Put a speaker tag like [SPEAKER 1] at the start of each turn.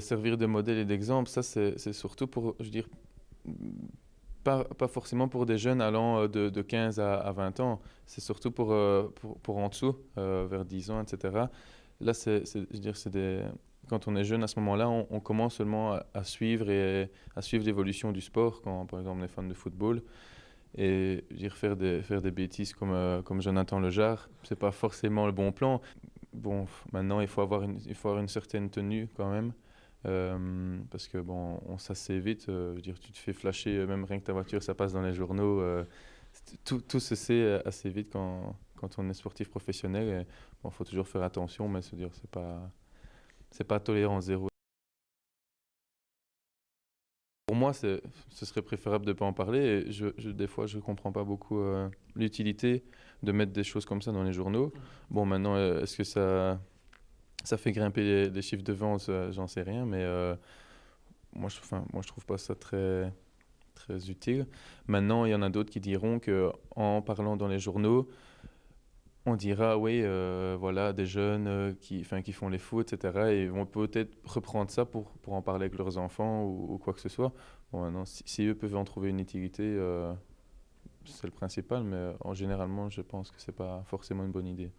[SPEAKER 1] Servir de modèle et d'exemple, ça c'est surtout pour, je veux dire, pas forcément pour des jeunes allant de 15 à 20 ans, c'est surtout pour en dessous, vers 10 ans, etc. Là, je veux dire, quand on est jeune à ce moment-là, on commence seulement à suivre et à suivre l'évolution du sport, quand par exemple on est fan de football. Et je veux dire, faire des bêtises comme Jonathan Lejar, c'est pas forcément le bon plan. Bon, maintenant, il faut avoir une certaine tenue quand même. Parce que bon, on s'assait vite. Je veux dire, tu te fais flasher, même rien que ta voiture, ça passe dans les journaux. Tout se sait assez vite quand on est sportif professionnel. Et bon, faut toujours faire attention, mais se dire, c'est pas tolérance zéro. Pour moi, ce serait préférable de ne pas en parler. Et des fois, je ne comprends pas beaucoup l'utilité de mettre des choses comme ça dans les journaux. Bon, maintenant, est-ce que ça fait grimper les chiffres de vente? J'en sais rien, mais moi, je trouve pas ça très utile. Maintenant, il y en a d'autres qui diront que en parlant dans les journaux, on dira, oui, voilà, des jeunes qui font les fous, etc. Et ils vont peut-être reprendre ça pour en parler avec leurs enfants ou quoi que ce soit. Bon, maintenant, si eux peuvent en trouver une utilité, c'est le principal, mais généralement, je pense que c'est pas forcément une bonne idée.